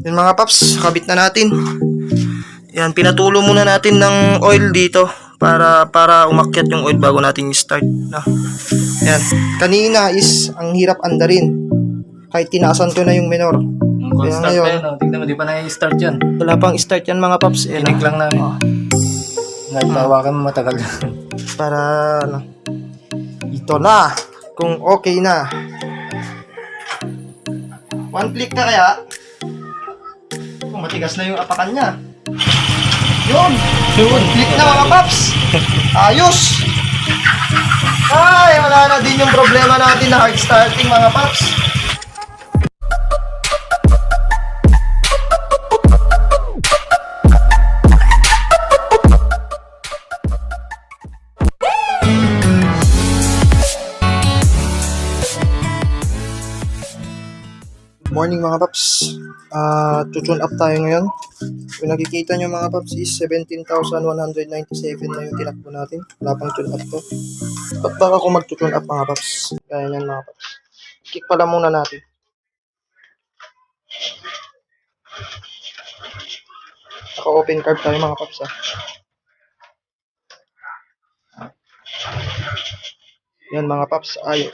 Yun mga paps, kabit na natin. Yan, pinatulo muna natin ng oil dito para umakyat yung oil bago natin i-start. No? Yan. Kanina is ang hirap andarin. Kahit tinaasan ko na yung minor. Kaya ngayon, no? Tignan mo, di pa na-start yan. Wala pang start yan mga paps. Tinik lang namin. Nagtawakan mo matagal. Para ano. Ito na. Kung okay na. One click na kaya. Oh, matigas na yung apakan niya. Yun! One click na mga paps! Ayos! Ay, wala na din yung problema natin na hard starting mga paps. Morning mga paps. Tutune up tayo ngayon. Kung nakikita nyo mga paps is 17,197 na yung tinakbo natin. Wala pang tune up to. Ba't baka ako mag-tune up mga paps? Kaya yan mga paps. Kick pala muna natin. Naka-open carb tayo mga paps Yan mga paps. Ay,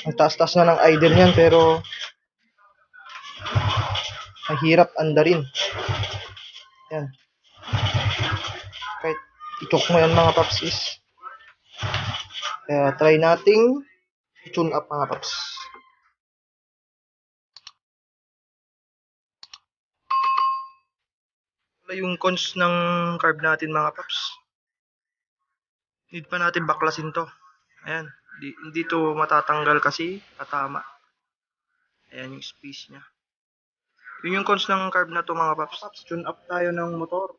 ang taas-taas na ng idle niyan pero mahirap andarin. Yan. Kahit i-choke mo yan mga paps is kaya try nating i-tune up mga paps. Yung cons ng carb natin mga paps. Need pa natin baklasin to. Ayan. Hindi to matatanggal kasi katama. Ayan yung space nya. Yun yung cons ng carb na to mga paps. Tune up tayo ng motor.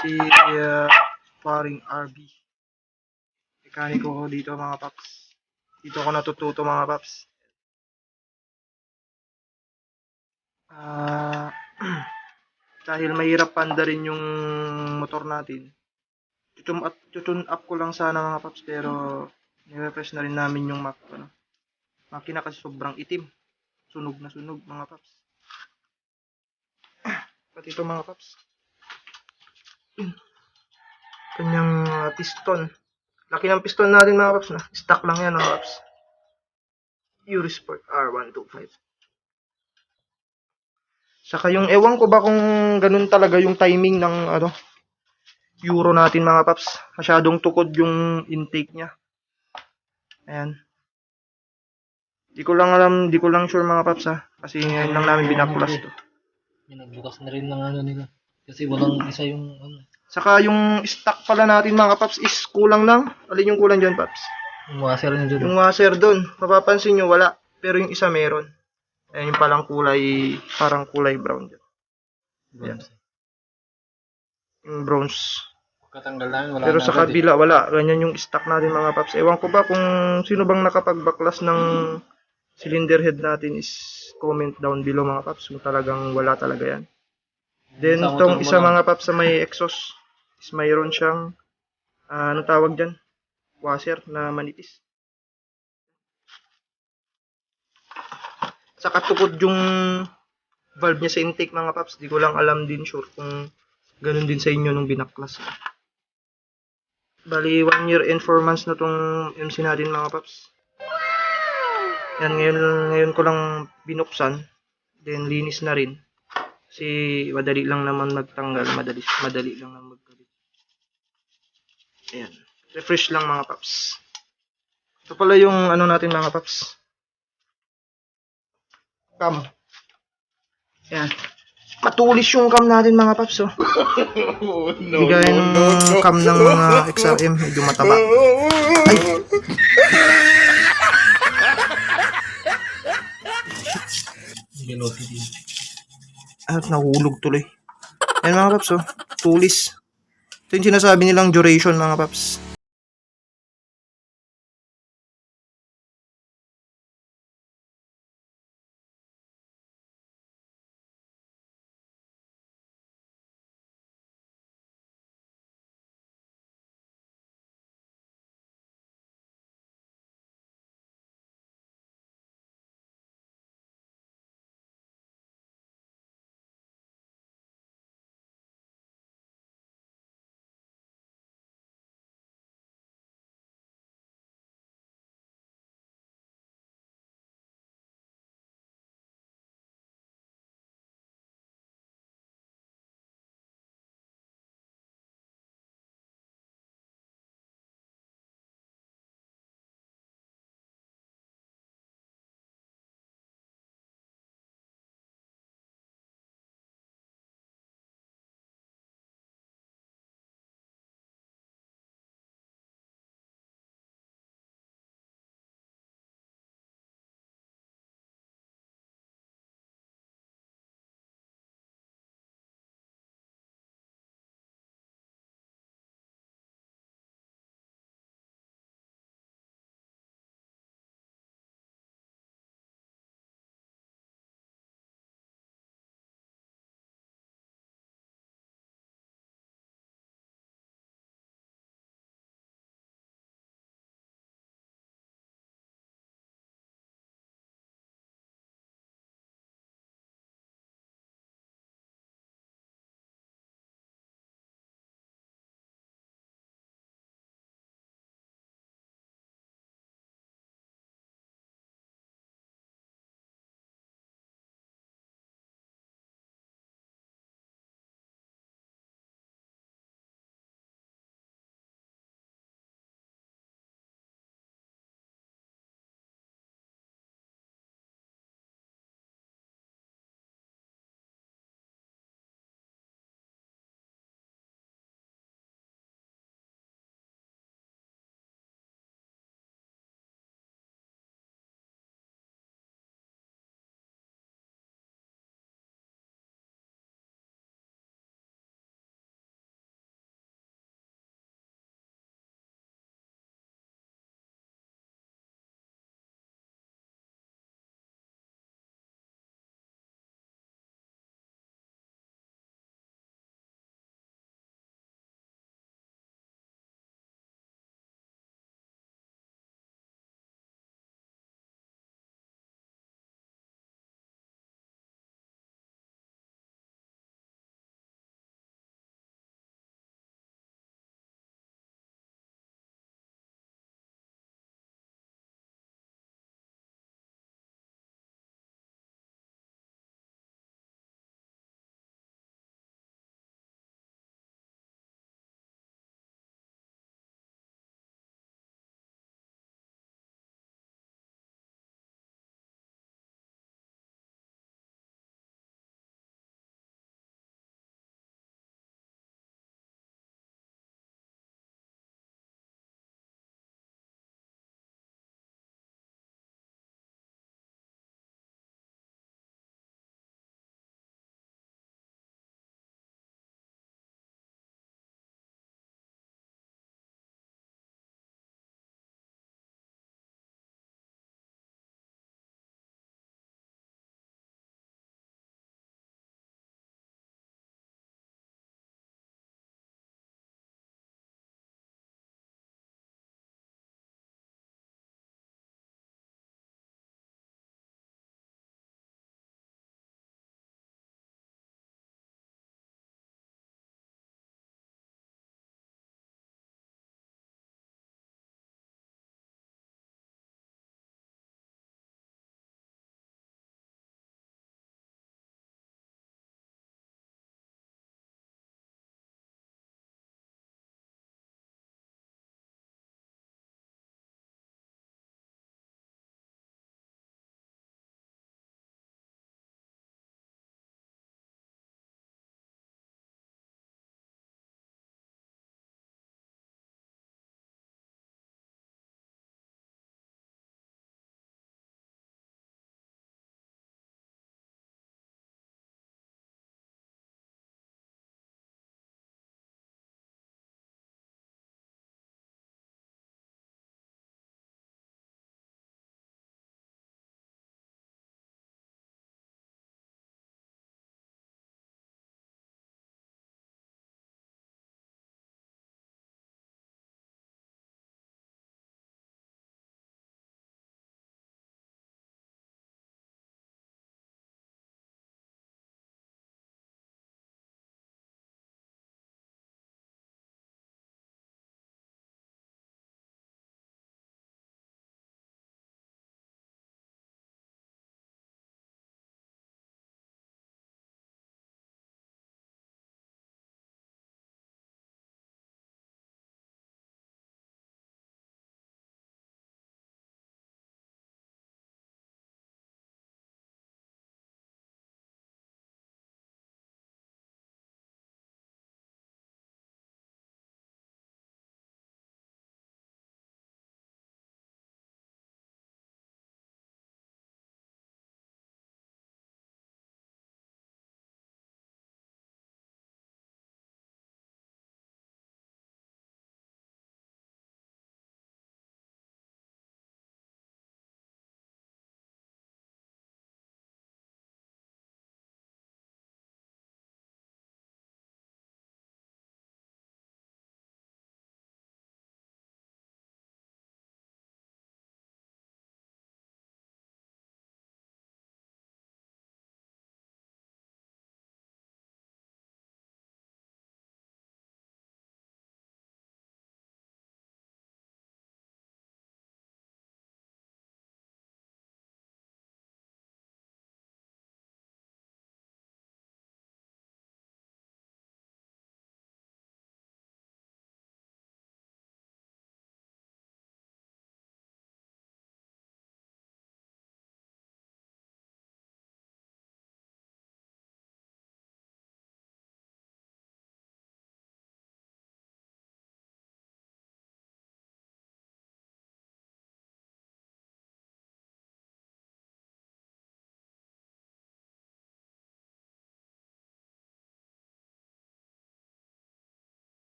Si paring RB. Mekaniko ko dito mga paps. Dito ko natututo mga paps. Dahil mahirap pandarin yung motor natin. Tutune up ko lang sana mga paps pero nire-press na rin namin yung makina kasi sobrang itim. Sunog na sunog mga paps. Pati ito mga paps. Kanyang piston. Laki ng piston natin mga paps. Stock lang yan mga paps. Eurosport R125. Saka yung ewan ko ba kung ganun talaga yung timing ng Euro natin mga paps. Masyadong tukod yung intake niya. Ayan. Di ko lang sure mga paps kasi ngayon lang namin binaklas to. Nagbukas na rin ng nila. Kasi walang isa yung Saka yung stock pala natin mga paps is kulang ng, alin yung kulang dyan paps? Yung washer niya dyan. Yung washer dun. Mapapansin nyo wala. Pero yung isa meron. Ayan yung palang parang kulay brown dyan. Ayan. Yung bronze. Katanggal namin, wala. Pero sa kabila wala. Ganyan yung stock natin mga paps. Ewan ko ba kung sino bang nakapagbaklas ng cylinder head natin is comment down below mga paps. Kung talagang wala talaga yan. Then tong isa mga paps sa may exhaust is mayroon siyang ano tawag dyan? Washer na manipis. Saka tukod yung valve niya sa intake mga paps. Di ko lang alam din sure kung ganun din sa inyo nung binaklas. Bali 1 year and 4 months na tong MC natin mga paps. Yan ngayon ko lang binuksan. Then linis na rin. Kasi madali lang naman magtanggal, madali lang naman magkabit. Ayan. Refresh lang mga paps. Ito pala yung natin mga paps. Cam. Ayan. Matulis yung cam natin mga paps Hindi gaya ng cam ng mga XRM, medyo mataba. Ay! Velocity. At nahulog tuloy. Ayan mga paps tulis. Ito yung sinasabi nilang duration mga paps.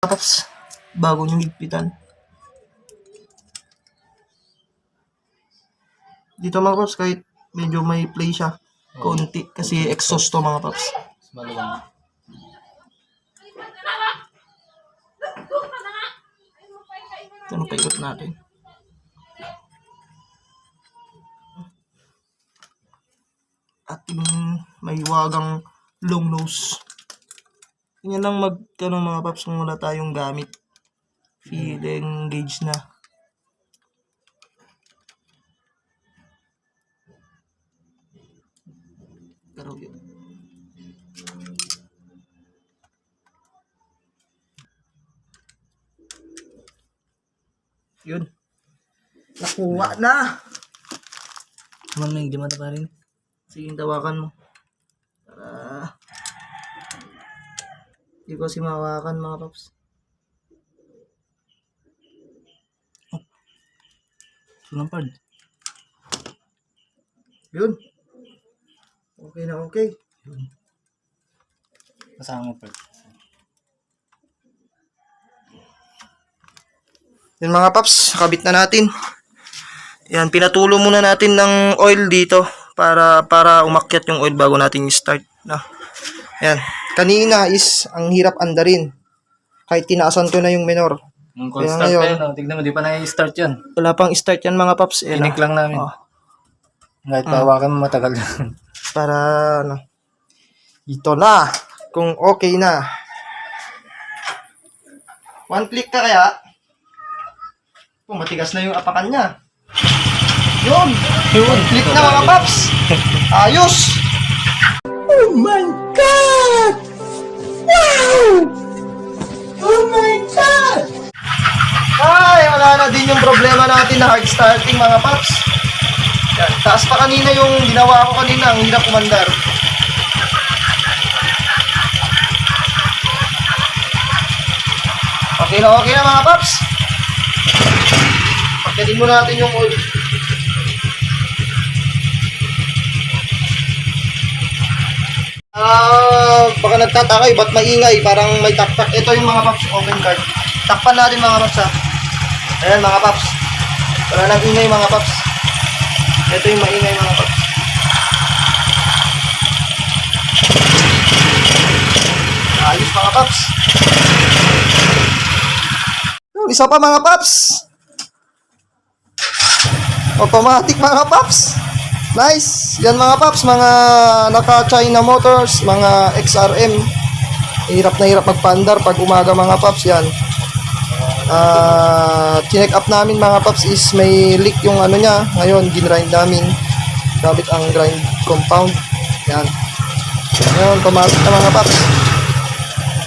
Paps, bago niyong higpitan. Dito mga paps, kahit medyo may play siya, konti, kasi exhaust to mga paps. Mas maluwang. Ito paikot natin. Ating may wagang long nose. Yan lang mga paps kung wala tayong gamit. Feeling gauge na. Pero yun. Yun. Nakuha na. Mamang di mata pa rin. Sige, tawakan mo. Para hindi ko si mawakan mga paps. Lampard. Yun. Okay na okay. Kasama mo, Pard. Yun mga paps, kabit na natin. Yan, pinatulo muna natin ng oil dito para umakyat yung oil bago natin i-start na. Yan. Kanina is ang hirap andarin. Kahit tinaasan ko na yung minor. Nung Kaya cold start ngayon, pa yun, no? Tignan mo, di pa na-start yan. wala pang start yan mga paps. Tinik lang namin. Oh, Kahit pawakan mo, matagal lang. para ano. Ito na. Kung okay na. One click ka kaya. Oh, matigas na yung apakan niya. Yun. One click na mga paps. Ayos. Oh my God! Wow! Oh my God! Ay, wala na din yung problema natin na hard starting mga paps. Yan, taas pa kanina yung ginawa ko kanina, ang hirap umandar. Okay na mga paps. Pagkatin mo natin yung oil. Baka nagtataka ba't maingay? Parang may taktak. Ito yung mga paps, open card. Takpan natin mga paps ha. Ayan mga paps. Wala nang ingay mga paps. Ito yung maingay mga paps. Ayos mga paps. Isa pa mga paps. Automatic mga paps. Nice. Yan mga paps, mga naka-China motors, mga XRM. Hirap na hirap magpaandar pag umaga mga paps yan. Chinek up namin mga paps is may leak yung ano niya. Ngayon, ginrind namin. Gamit ang grind compound. Yan. Ngayon, automatic na mga paps.